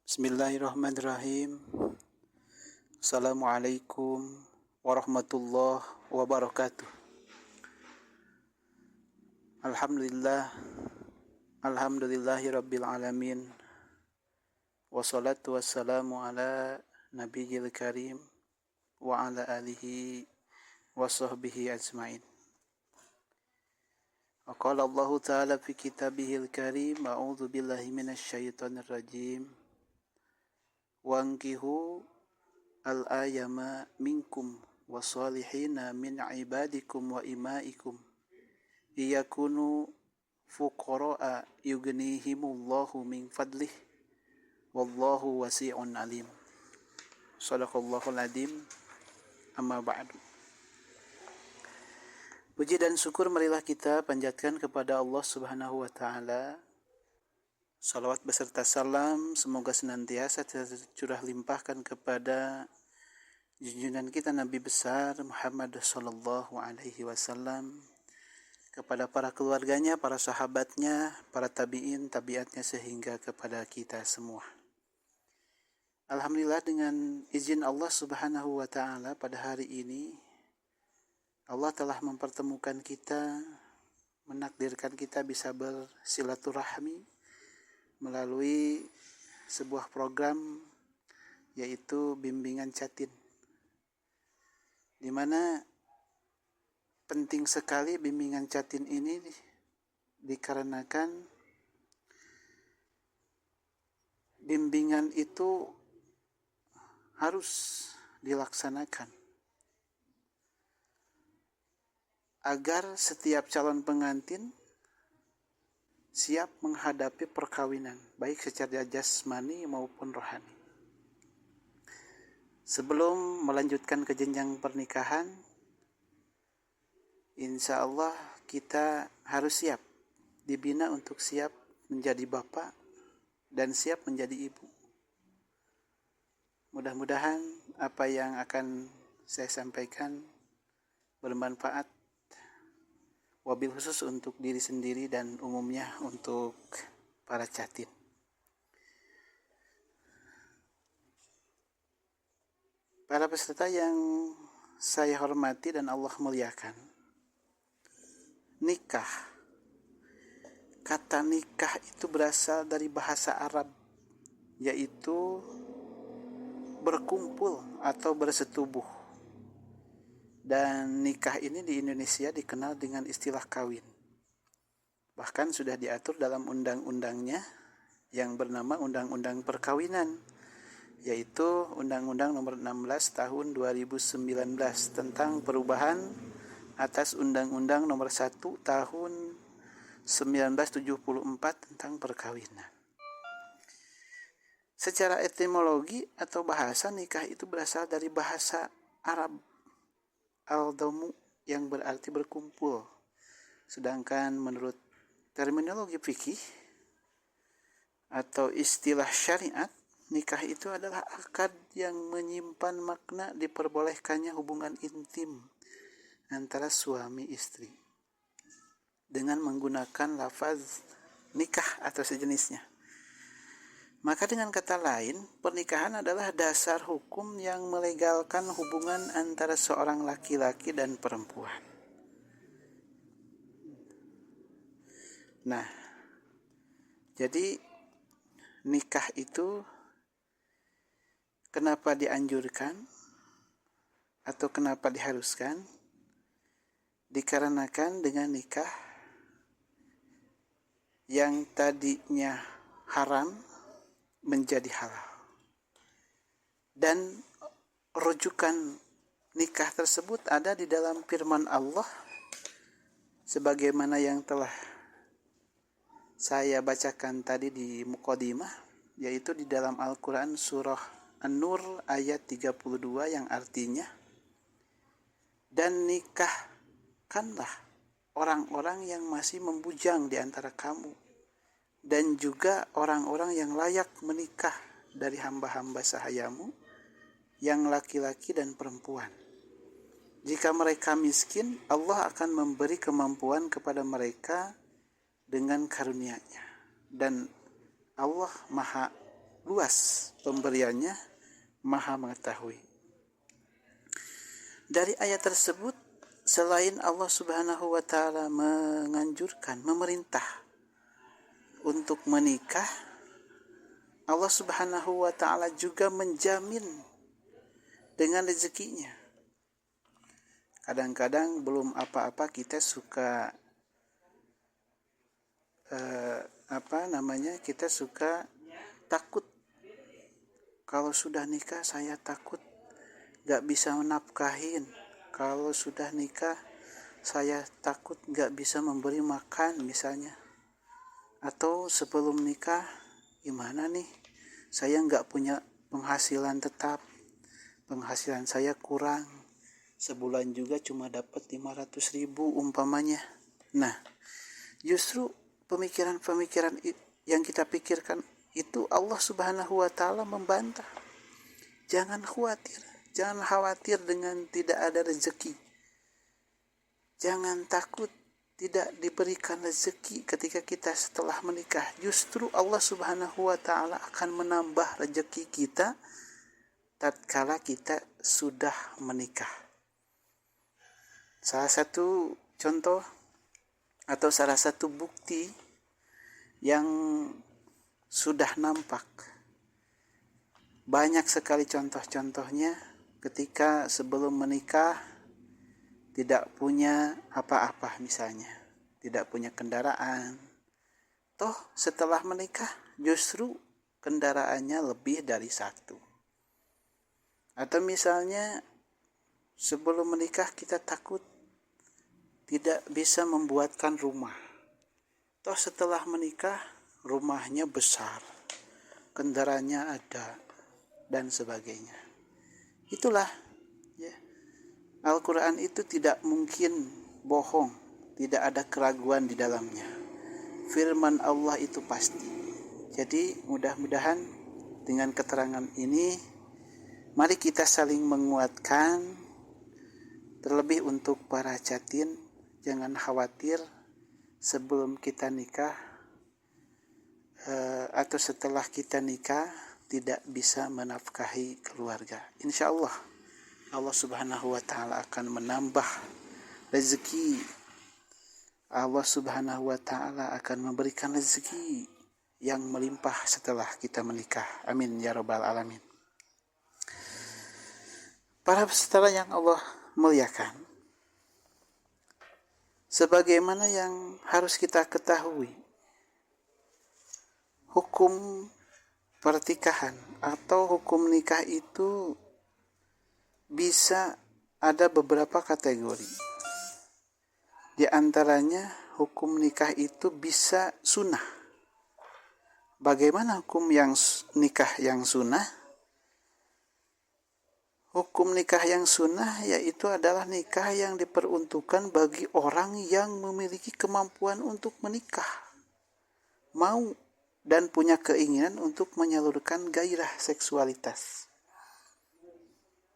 Bismillahirrahmanirrahim. Assalamualaikum warahmatullahi wabarakatuh. Alhamdulillah, alhamdulillahi rabbil alamin. Wassalatu wassalamu ala nabiyil karim wa ala alihi wa sahbihi ajmain. Wa qala Allah ta'ala fi kitabihil karim, a'udzu billahi minasy syaithanir rajim. Wankihu al-ayama minkum wasalihina min ibadikum wa imaikum iyakunu fuqara'a yughnihimullahu min fadlih wallahu wasi'un alim. Shadaqallahul adzim. Amma ba'du. Puji dan syukur marilah kita panjatkan kepada Allah Subhanahu wa taala. Salawat beserta salam semoga senantiasa tercurah limpahkan kepada junjungan kita Nabi besar Muhammad sallallahu alaihi wasallam, kepada para keluarganya, para sahabatnya, para tabi'in, tabi'atnya sehingga kepada kita semua. Alhamdulillah, dengan izin Allah Subhanahu wa taala pada hari ini Allah telah mempertemukan kita, menakdirkan kita bisa bersilaturahmi melalui sebuah program yaitu bimbingan Catin, di mana penting sekali bimbingan Catin ini dikarenakan bimbingan itu harus dilaksanakan agar setiap calon pengantin siap menghadapi perkawinan, baik secara jasmani maupun rohani. Sebelum melanjutkan ke jenjang pernikahan, insya Allah kita harus siap, dibina untuk siap menjadi bapak dan siap menjadi ibu. Mudah-mudahan apa yang akan saya sampaikan bermanfaat, wabil khusus untuk diri sendiri dan umumnya untuk para Catin. Para peserta yang saya hormati dan Allah muliakan, nikah. Kata nikah itu berasal dari bahasa Arab, yaitu berkumpul atau bersetubuh. Dan nikah ini di Indonesia dikenal dengan istilah kawin. Bahkan sudah diatur dalam undang-undangnya yang bernama Undang-Undang Perkawinan, yaitu Undang-Undang Nomor 16 Tahun 2019 tentang perubahan atas Undang-Undang Nomor 1 Tahun 1974 tentang perkawinan. Secara etimologi atau bahasa, nikah itu berasal dari bahasa Arab al-damu yang berarti berkumpul. Sedangkan menurut terminologi fikih atau istilah syariat, nikah itu adalah akad yang menyimpan makna diperbolehkannya hubungan intim antara suami istri dengan menggunakan lafaz nikah atau sejenisnya. Maka dengan kata lain, pernikahan adalah dasar hukum yang melegalkan hubungan antara seorang laki-laki dan perempuan. Nah, jadi nikah itu kenapa dianjurkan atau kenapa diharuskan? Dikarenakan dengan nikah yang tadinya haram menjadi halal, dan rujukan nikah tersebut ada di dalam firman Allah sebagaimana yang telah saya bacakan tadi di muqaddimah, yaitu di dalam Al-Quran surah An-Nur ayat 32 yang artinya, dan nikahkanlah orang-orang yang masih membujang di antara kamu dan juga orang-orang yang layak menikah dari hamba-hamba sahayamu yang laki-laki dan perempuan. Jika mereka miskin, Allah akan memberi kemampuan kepada mereka dengan karunia-Nya. Dan Allah Maha luas pemberiannya, maha mengetahui. Dari ayat tersebut, selain Allah Subhanahu wa Ta'ala menganjurkan, memerintah untuk menikah, Allah Subhanahu wa Ta'ala juga menjamin dengan rezekinya. Kadang-kadang belum apa-apa kita suka kita suka takut. Kalau sudah nikah saya takut gak bisa menafkahin. Kalau sudah nikah saya takut gak bisa memberi makan misalnya. Atau sebelum nikah gimana nih, saya gak punya penghasilan tetap, penghasilan saya kurang, sebulan juga cuma dapat 500.000 umpamanya. Nah, justru pemikiran-pemikiran yang kita pikirkan itu Allah Subhanahu wa Ta'ala membantah. Jangan khawatir dengan tidak ada rezeki. Jangan takut tidak diberikan rezeki ketika kita setelah menikah. Justru Allah Subhanahu wa Ta'ala akan menambah rezeki kita tatkala kita sudah menikah. Salah satu contoh atau salah satu bukti yang sudah nampak, banyak sekali contoh-contohnya ketika sebelum menikah tidak punya apa-apa misalnya, tidak punya kendaraan, toh setelah menikah justru kendaraannya lebih dari satu. Atau misalnya sebelum menikah kita takut tidak bisa membuatkan rumah, toh setelah menikah rumahnya besar, kendaraannya ada, dan sebagainya. Itulah ya, Al-Quran itu tidak mungkin bohong, tidak ada keraguan di dalamnya. Firman Allah itu pasti. Jadi mudah-mudahan dengan keterangan ini mari kita saling menguatkan. Terlebih untuk para catin, jangan khawatir sebelum kita nikah atau setelah kita nikah tidak bisa menafkahi keluarga. Insya Allah Allah Subhanahu wa Ta'ala akan menambah rezeki. Allah Subhanahu wa Ta'ala akan memberikan rezeki yang melimpah setelah kita menikah. Amin ya rabbal alamin. Para peserta yang Allah muliakan, sebagaimana yang harus kita ketahui, hukum pertikahan atau hukum nikah itu bisa ada beberapa kategori. Di antaranya hukum nikah itu bisa sunnah. Bagaimana hukum yang nikah yang sunnah? Hukum nikah yang sunnah yaitu adalah nikah yang diperuntukkan bagi orang yang memiliki kemampuan untuk menikah, mau dan punya keinginan untuk menyalurkan gairah seksualitas.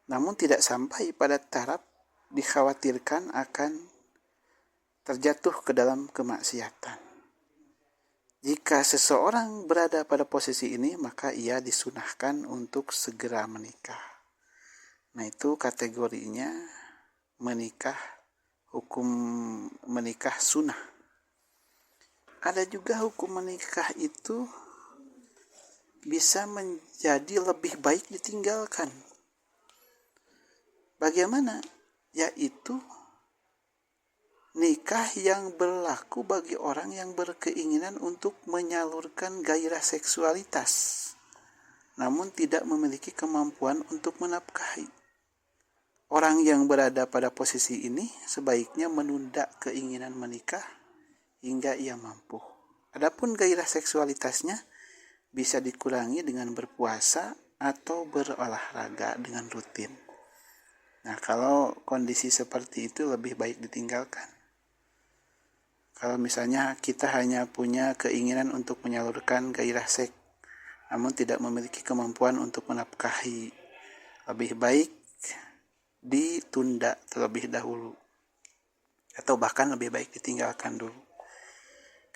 Namun tidak sampai pada taraf dikhawatirkan akan terjatuh ke dalam kemaksiatan. Jika seseorang berada pada posisi ini, maka ia disunahkan untuk segera menikah. Nah, itu kategorinya menikah, hukum menikah sunnah. Ada juga hukum menikah itu bisa menjadi lebih baik ditinggalkan. Bagaimana? Yaitu nikah yang berlaku bagi orang yang berkeinginan untuk menyalurkan gairah seksualitas, namun tidak memiliki kemampuan untuk menafkahi. Orang yang berada pada posisi ini sebaiknya menunda keinginan menikah hingga ia mampu. Adapun gairah seksualitasnya bisa dikurangi dengan berpuasa atau berolahraga dengan rutin. Nah, kalau kondisi seperti itu lebih baik ditinggalkan. Kalau misalnya kita hanya punya keinginan untuk menyalurkan gairah seks, namun tidak memiliki kemampuan untuk menafkahi, lebih baik ditunda terlebih dahulu, atau bahkan lebih baik ditinggalkan dulu.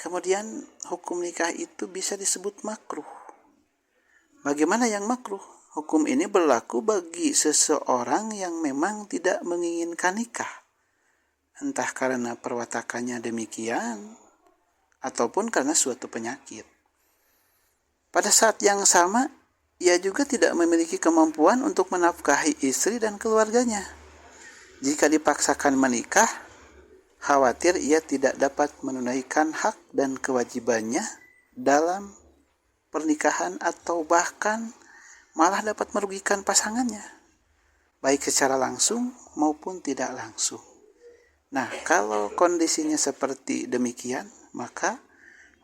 Kemudian hukum nikah itu bisa disebut makruh. Bagaimana yang makruh? Hukum ini berlaku bagi seseorang yang memang tidak menginginkan nikah, entah karena perwatakannya demikian ataupun karena suatu penyakit. Pada saat yang sama, ia juga tidak memiliki kemampuan untuk menafkahi istri dan keluarganya. Jika dipaksakan menikah, khawatir ia tidak dapat menunaikan hak dan kewajibannya dalam pernikahan atau bahkan malah dapat merugikan pasangannya, baik secara langsung maupun tidak langsung. Nah, kalau kondisinya seperti demikian, maka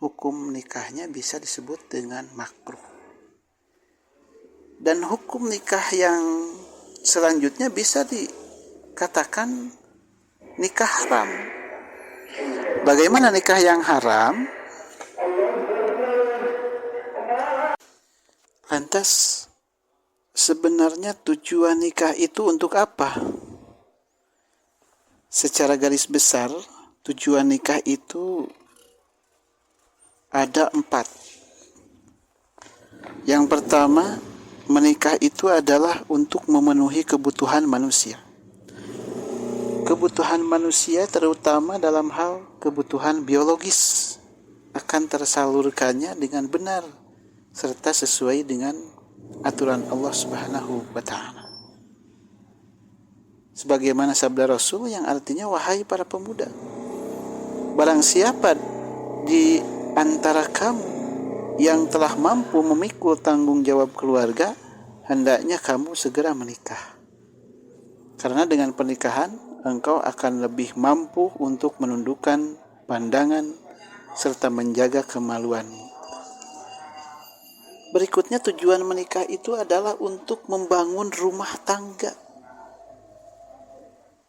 hukum nikahnya bisa disebut dengan makruh. Dan hukum nikah yang selanjutnya bisa dikatakan nikah haram. Bagaimana nikah yang haram? Lantas, sebenarnya tujuan nikah itu untuk apa? Secara garis besar, tujuan nikah itu ada 4. Yang pertama, menikah itu adalah untuk memenuhi kebutuhan manusia. Kebutuhan manusia terutama dalam hal kebutuhan biologis akan tersalurkannya dengan benar serta sesuai dengan aturan Allah Subhanahu wa Ta'ala. Sebagaimana sabda Rasul yang artinya, wahai para pemuda, barang siapa di antara kamu yang telah mampu memikul tanggung jawab keluarga, hendaknya kamu segera menikah. Karena dengan pernikahan, engkau akan lebih mampu untuk menundukkan pandangan serta menjaga kemaluanmu. Berikutnya, tujuan menikah itu adalah untuk membangun rumah tangga,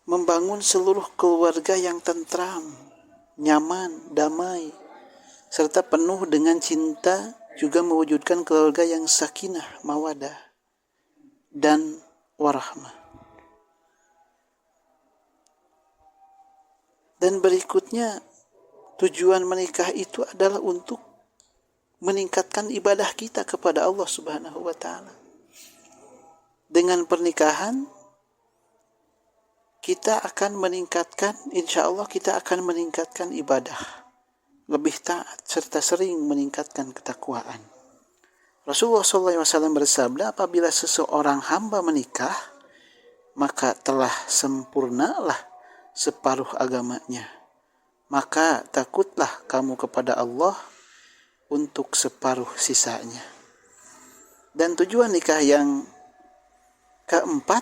membangun seluruh keluarga yang tentram, nyaman, damai, serta penuh dengan cinta, juga mewujudkan keluarga yang sakinah, mawadah, dan warahmah. Dan berikutnya, tujuan menikah itu adalah untuk meningkatkan ibadah kita kepada Allah Subhanahu wa Ta'ala. Dengan pernikahan, kita akan meningkatkan, insya Allah kita akan meningkatkan ibadah, lebih taat, serta sering meningkatkan ketakwaan. Rasulullah SAW bersabda, apabila seseorang hamba menikah, maka telah sempurnalah separuh agamanya. Maka takutlah kamu kepada Allah untuk separuh sisanya. Dan tujuan nikah yang keempat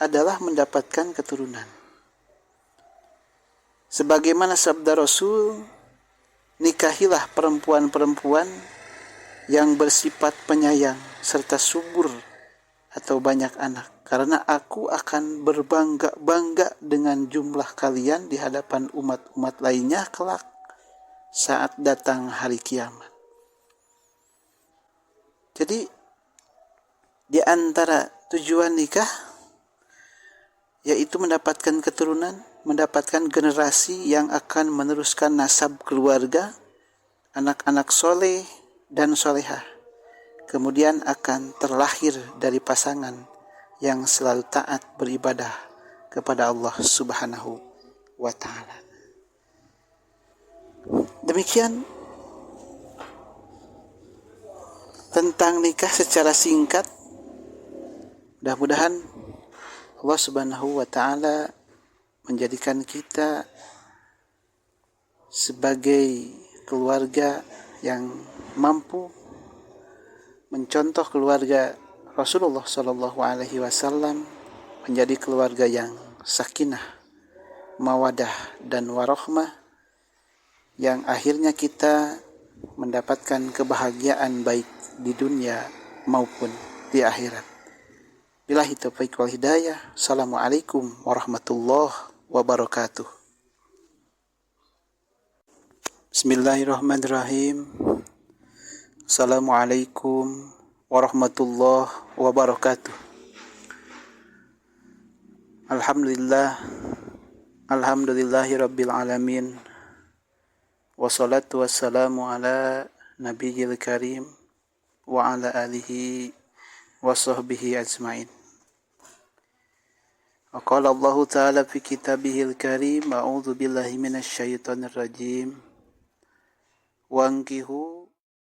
adalah mendapatkan keturunan. Sebagaimana sabda Rasul, nikahilah perempuan-perempuan yang bersifat penyayang serta subur atau banyak anak, karena aku akan berbangga-bangga dengan jumlah kalian di hadapan umat-umat lainnya kelak saat datang hari kiamat. Jadi di antara tujuan nikah yaitu mendapatkan keturunan, mendapatkan generasi yang akan meneruskan nasab keluarga, anak-anak soleh dan solehah. Kemudian akan terlahir dari pasangan yang selalu taat beribadah kepada Allah Subhanahu wa Ta'ala. Demikian tentang nikah secara singkat. Mudah-mudahan Allah Subhanahu wa Ta'ala menjadikan kita sebagai keluarga yang mampu mencontoh keluarga Rasulullah Sallallahu Alaihi Wasallam, menjadi keluarga yang sakinah, mawadah dan warahmah, yang akhirnya kita mendapatkan kebahagiaan baik di dunia maupun di akhirat. Billahi taufiq wal hidayah. Assalamualaikum warahmatullahi wabarakatuh. Bismillahirrahmanirrahim. Assalamualaikum warahmatullahi wabarakatuh. Alhamdulillahi rabbil alamin. Wassalatu wassalamu ala nabiyil karim wa ala alihi wa sahbihi ajmain. Wa qala Allah Ta'ala fi kitabihil karim, a'udzu billahi minasy syaithanir rajim. Wankihu